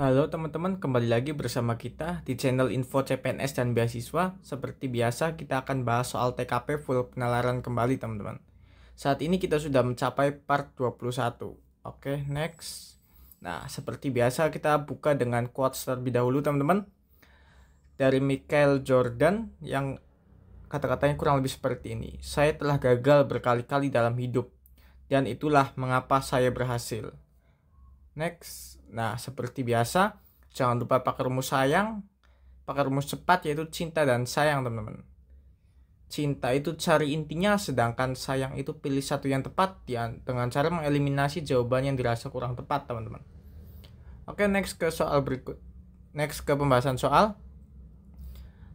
Halo teman-teman, kembali lagi bersama kita di channel Info CPNS dan Beasiswa. Seperti biasa, kita akan bahas soal TKP full penalaran kembali teman-teman. Saat ini kita sudah mencapai part 21. Oke, next. Nah, seperti biasa kita buka dengan quotes terlebih dahulu teman-teman. Dari Michael Jordan yang kata-katanya kurang lebih seperti ini. Saya telah gagal berkali-kali dalam hidup, dan itulah mengapa saya berhasil. Next. Nah, seperti biasa, jangan lupa pakai rumus sayang, pakai rumus cepat yaitu cinta dan sayang, teman-teman. Cinta itu cari intinya, sedangkan sayang itu pilih satu yang tepat dengan cara mengeliminasi jawaban yang dirasa kurang tepat, teman-teman. Oke, next ke soal berikut. Next ke pembahasan soal.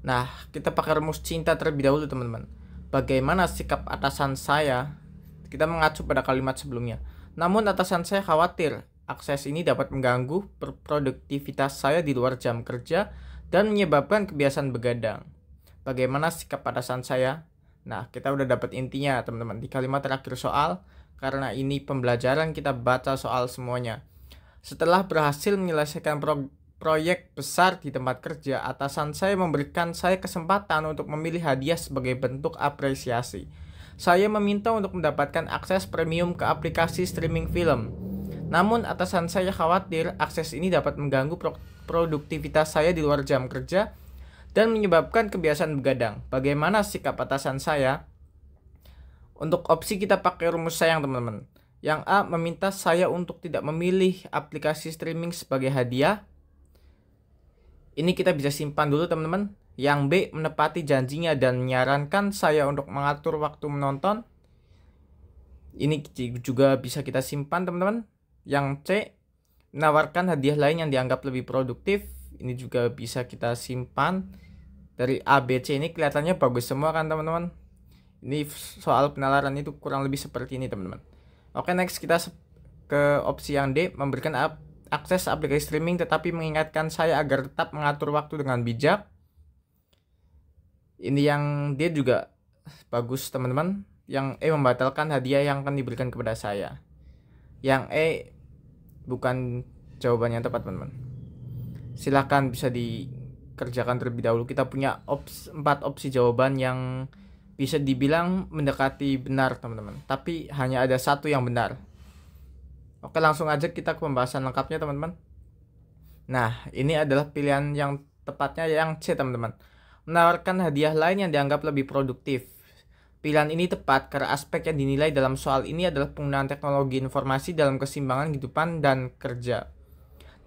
Nah, kita pakai rumus cinta terlebih dahulu, teman-teman. Bagaimana sikap atasan saya? Kita mengacu pada kalimat sebelumnya. Namun atasan saya khawatir akses ini dapat mengganggu produktivitas saya di luar jam kerja dan menyebabkan kebiasaan begadang. Bagaimana sikap atasan saya? Nah, kita udah dapat intinya teman-teman di kalimat terakhir soal. Karena ini pembelajaran, kita baca soal semuanya. Setelah berhasil menyelesaikan proyek besar di tempat kerja, atasan saya memberikan saya kesempatan untuk memilih hadiah sebagai bentuk apresiasi. Saya meminta untuk mendapatkan akses premium ke aplikasi streaming film. Namun atasan saya khawatir akses ini dapat mengganggu produktivitas saya di luar jam kerja dan menyebabkan kebiasaan begadang. Bagaimana sikap atasan saya? Untuk opsi kita pakai rumus sayang teman-teman. Yang A meminta saya untuk tidak memilih aplikasi streaming sebagai hadiah. Ini kita bisa simpan dulu teman-teman. Yang B menepati janjinya dan menyarankan saya untuk mengatur waktu menonton. Ini juga bisa kita simpan teman-teman. Yang C menawarkan hadiah lain yang dianggap lebih produktif. Ini juga bisa kita simpan. Dari A, B, C ini kelihatannya bagus semua kan teman-teman. Ini soal penalaran itu kurang lebih seperti ini teman-teman. Oke, next kita ke opsi yang D, memberikan akses aplikasi streaming tetapi mengingatkan saya agar tetap mengatur waktu dengan bijak. Ini yang D juga bagus teman-teman. Yang E membatalkan hadiah yang akan diberikan kepada saya. Yang E bukan jawaban yang tepat teman-teman. Silahkan bisa dikerjakan terlebih dahulu. Kita punya 4 opsi jawaban yang bisa dibilang mendekati benar teman-teman. Tapi hanya ada satu yang benar. Oke, langsung aja kita ke pembahasan lengkapnya teman-teman. Nah, ini adalah pilihan yang tepatnya yang C teman-teman. Menawarkan hadiah lain yang dianggap lebih produktif. Pilihan ini tepat karena aspek yang dinilai dalam soal ini adalah penggunaan teknologi informasi dalam keseimbangan kehidupan dan kerja.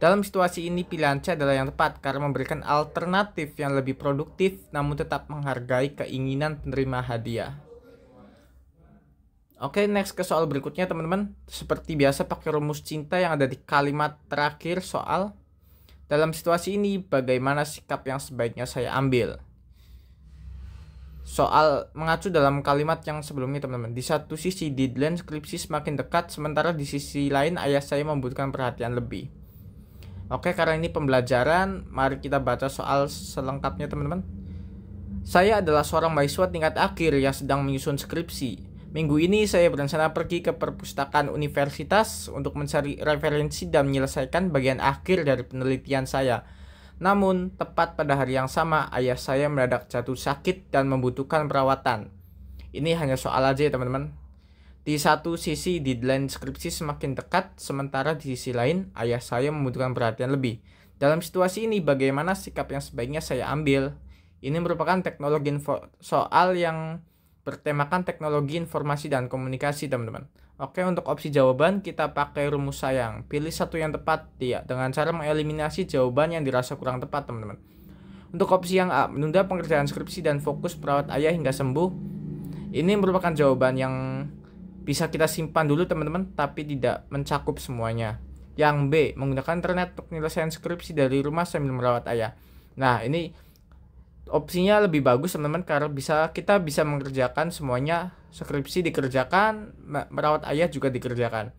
Dalam situasi ini pilihan C adalah yang tepat karena memberikan alternatif yang lebih produktif namun tetap menghargai keinginan penerima hadiah. Oke, next ke soal berikutnya teman-teman. Seperti biasa pakai rumus cinta yang ada di kalimat terakhir soal. Dalam situasi ini bagaimana sikap yang sebaiknya saya ambil? Soal mengacu dalam kalimat yang sebelumnya teman-teman. Di satu sisi deadline skripsi semakin dekat, sementara di sisi lain ayah saya membutuhkan perhatian lebih. Oke, karena ini pembelajaran, mari kita baca soal selengkapnya teman-teman. Saya adalah seorang mahasiswa tingkat akhir yang sedang menyusun skripsi. Minggu ini saya berencana pergi ke perpustakaan universitas untuk mencari referensi dan menyelesaikan bagian akhir dari penelitian saya. Namun, tepat pada hari yang sama, ayah saya mendadak jatuh sakit dan membutuhkan perawatan. Ini hanya soal aja ya teman-teman. Di satu sisi, deadline skripsi semakin dekat, sementara di sisi lain, ayah saya membutuhkan perhatian lebih. Dalam situasi ini, bagaimana sikap yang sebaiknya saya ambil? Ini merupakan soal yang bertemakan teknologi informasi dan komunikasi, teman-teman. Oke, untuk opsi jawaban kita pakai rumus sayang. Pilih satu yang tepat ya, dengan cara mengeliminasi jawaban yang dirasa kurang tepat, teman-teman. Untuk opsi yang A, menunda pengerjaan skripsi dan fokus merawat ayah hingga sembuh. Ini merupakan jawaban yang bisa kita simpan dulu, teman-teman, tapi tidak mencakup semuanya. Yang B, menggunakan internet untuk penyelesaian skripsi dari rumah sambil merawat ayah. Nah, ini opsinya lebih bagus teman-teman karena kita bisa mengerjakan semuanya, skripsi dikerjakan, merawat ayah juga dikerjakan.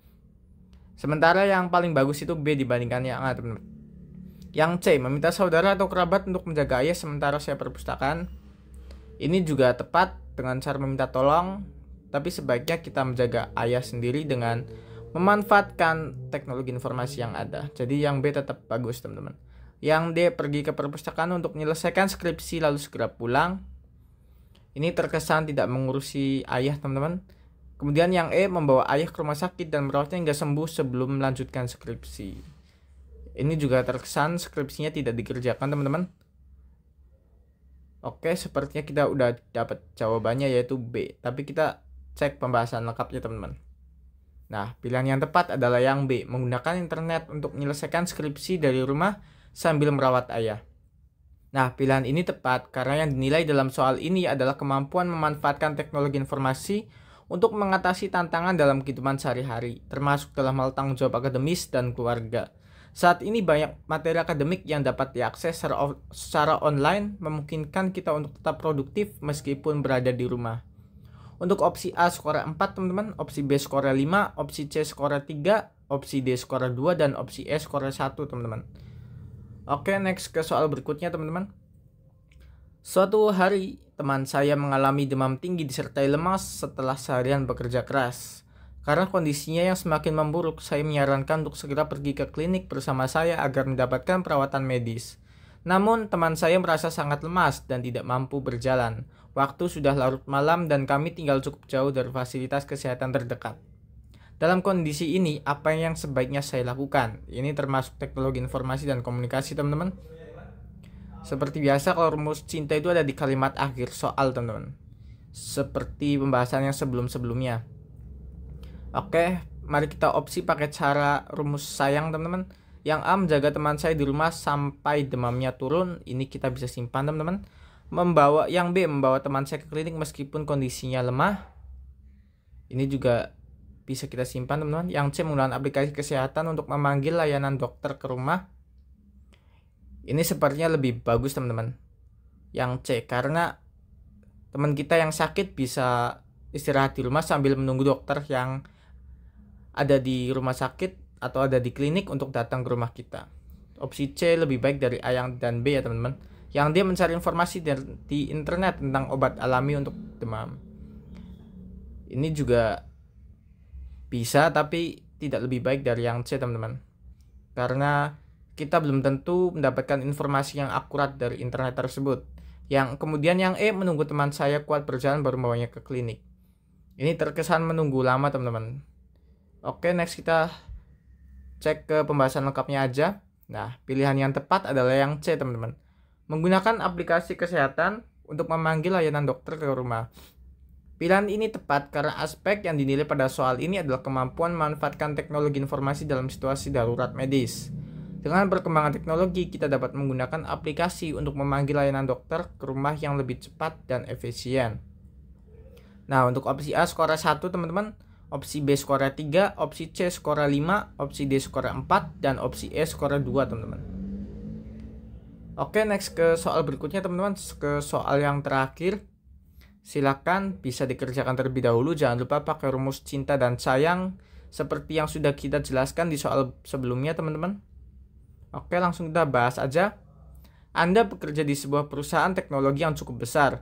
Sementara yang paling bagus itu B dibandingkan yang A teman-teman. Yang C, meminta saudara atau kerabat untuk menjaga ayah sementara saya perpustakaan. Ini juga tepat dengan cara meminta tolong, tapi sebaiknya kita menjaga ayah sendiri dengan memanfaatkan teknologi informasi yang ada. Jadi yang B tetap bagus teman-teman. Yang D pergi ke perpustakaan untuk menyelesaikan skripsi lalu segera pulang. Ini terkesan tidak mengurusi ayah teman-teman. Kemudian yang E membawa ayah ke rumah sakit dan merawatnya hingga sembuh sebelum melanjutkan skripsi. Ini juga terkesan skripsinya tidak dikerjakan teman-teman. Oke, sepertinya kita udah dapat jawabannya yaitu B. Tapi kita cek pembahasan lengkapnya teman-teman. Nah, pilihan yang tepat adalah yang B, menggunakan internet untuk menyelesaikan skripsi dari rumah sambil merawat ayah. Nah, pilihan ini tepat karena yang dinilai dalam soal ini adalah kemampuan memanfaatkan teknologi informasi untuk mengatasi tantangan dalam kehidupan sehari-hari, termasuk dalam hal tanggung jawab akademis dan keluarga. Saat ini banyak materi akademik yang dapat diakses secara online, memungkinkan kita untuk tetap produktif meskipun berada di rumah. Untuk opsi A skor 4 teman-teman, opsi B skor 5, opsi C skor 3, opsi D skor 2, dan opsi E skor 1 teman-teman. Oke, next ke soal berikutnya teman-teman. Suatu hari, teman saya mengalami demam tinggi disertai lemas setelah seharian bekerja keras. Karena kondisinya yang semakin memburuk, saya menyarankan untuk segera pergi ke klinik bersama saya agar mendapatkan perawatan medis. Namun, teman saya merasa sangat lemas dan tidak mampu berjalan. Waktu sudah larut malam dan kami tinggal cukup jauh dari fasilitas kesehatan terdekat. Dalam kondisi ini, apa yang sebaiknya saya lakukan? Ini termasuk teknologi informasi dan komunikasi, teman-teman. Seperti biasa, kalau rumus cinta itu ada di kalimat akhir soal, teman-teman. Seperti pembahasan yang sebelum-sebelumnya. Oke, mari kita opsi pakai cara rumus sayang, teman-teman. Yang A, menjaga teman saya di rumah sampai demamnya turun. Ini kita bisa simpan, teman-teman. Yang B, membawa teman saya ke klinik meskipun kondisinya lemah. Ini juga bisa kita simpan, teman-teman. Yang C, menggunakan aplikasi kesehatan untuk memanggil layanan dokter ke rumah. Ini sepertinya lebih bagus, teman-teman. Yang C, karena teman kita yang sakit bisa istirahat di rumah sambil menunggu dokter yang ada di rumah sakit atau ada di klinik untuk datang ke rumah kita. Opsi C lebih baik dari A dan B ya teman-teman. Yang D, mencari informasi di internet tentang obat alami untuk demam. Ini juga bisa tapi tidak lebih baik dari yang C teman-teman. Karena kita belum tentu mendapatkan informasi yang akurat dari internet tersebut. Kemudian yang E, menunggu teman saya kuat berjalan baru membawanya ke klinik. Ini terkesan menunggu lama teman-teman. Oke, next kita cek ke pembahasan lengkapnya aja. Nah, pilihan yang tepat adalah yang C teman-teman. Menggunakan aplikasi kesehatan untuk memanggil layanan dokter ke rumah. Pilihan ini tepat karena aspek yang dinilai pada soal ini adalah kemampuan memanfaatkan teknologi informasi dalam situasi darurat medis. Dengan perkembangan teknologi, kita dapat menggunakan aplikasi untuk memanggil layanan dokter ke rumah yang lebih cepat dan efisien. Nah, untuk opsi A skor 1 teman-teman, opsi B skor 3, opsi C skor 5, opsi D skor 4, dan opsi E skor 2 teman-teman. Oke, next ke soal berikutnya teman-teman, ke soal yang terakhir. Silakan bisa dikerjakan terlebih dahulu, jangan lupa pakai rumus cinta dan sayang seperti yang sudah kita jelaskan di soal sebelumnya teman-teman. Oke, langsung kita bahas aja. Anda bekerja di sebuah perusahaan teknologi yang cukup besar.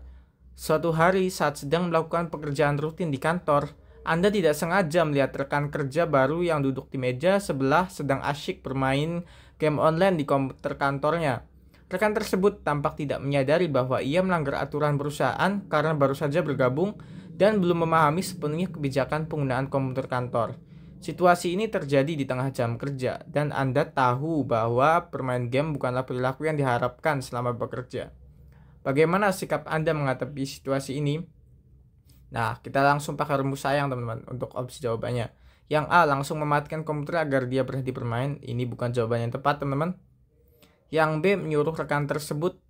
Suatu hari saat sedang melakukan pekerjaan rutin di kantor, Anda tidak sengaja melihat rekan kerja baru yang duduk di meja sebelah sedang asyik bermain game online di komputer kantornya. Rekan tersebut tampak tidak menyadari bahwa ia melanggar aturan perusahaan karena baru saja bergabung dan belum memahami sepenuhnya kebijakan penggunaan komputer kantor. Situasi ini terjadi di tengah jam kerja, dan Anda tahu bahwa bermain game bukanlah perilaku yang diharapkan selama bekerja. Bagaimana sikap Anda menghadapi situasi ini? Nah, kita langsung pakai rumus sayang teman-teman untuk opsi jawabannya. Yang A, langsung mematikan komputer agar dia berhenti bermain. Ini bukan jawaban yang tepat teman-teman. Yang B, menyuruh rekan tersebut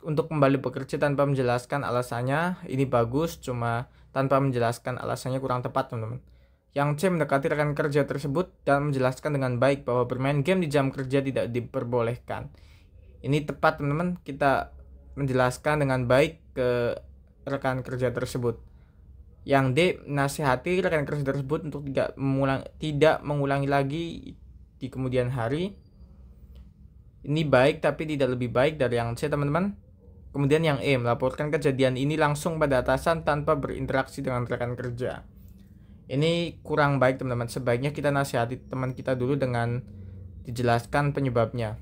untuk kembali bekerja tanpa menjelaskan alasannya. Ini bagus, cuma tanpa menjelaskan alasannya kurang tepat teman-teman. Yang C, mendekati rekan kerja tersebut dan menjelaskan dengan baik bahwa bermain game di jam kerja tidak diperbolehkan. Ini tepat teman-teman, kita menjelaskan dengan baik ke rekan kerja tersebut. Yang D, nasihati rekan kerja tersebut untuk tidak mengulangi lagi di kemudian hari. Ini baik tapi tidak lebih baik dari yang C teman-teman. Kemudian yang E, melaporkan kejadian ini langsung pada atasan tanpa berinteraksi dengan rekan kerja. Ini kurang baik teman-teman. Sebaiknya kita nasihati teman kita dulu dengan dijelaskan penyebabnya.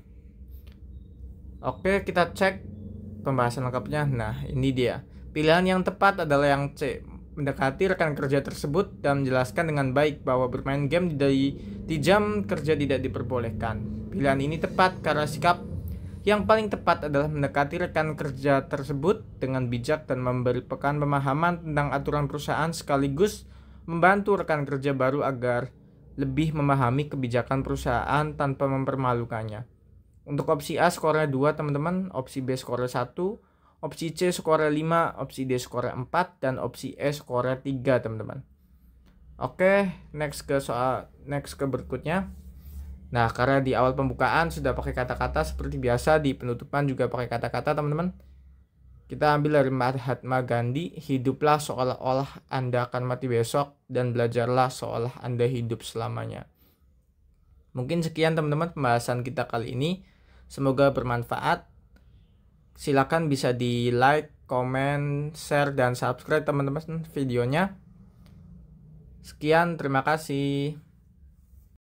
Oke, kita cek pembahasan lengkapnya. Nah, ini dia. Pilihan yang tepat adalah yang C. Mendekati rekan kerja tersebut dan menjelaskan dengan baik bahwa bermain game di jam kerja tidak diperbolehkan. Pilihan ini tepat karena sikap yang paling tepat adalah mendekati rekan kerja tersebut dengan bijak dan memberikan pemahaman tentang aturan perusahaan sekaligus membantu rekan kerja baru agar lebih memahami kebijakan perusahaan tanpa mempermalukannya. Untuk opsi A skornya 2 teman-teman, opsi B skornya 1, opsi C skornya 5, opsi D skornya 4, dan opsi E skornya 3 teman-teman. Oke, next ke berikutnya. Nah, karena di awal pembukaan sudah pakai kata-kata seperti biasa, di penutupan juga pakai kata-kata teman-teman. Kita ambil dari Mahatma Gandhi, hiduplah seolah-olah Anda akan mati besok dan belajarlah seolah Anda hidup selamanya. Mungkin sekian teman-teman pembahasan kita kali ini. Semoga bermanfaat. Silakan bisa di like, komen, share, dan subscribe teman-teman videonya. Sekian, terima kasih.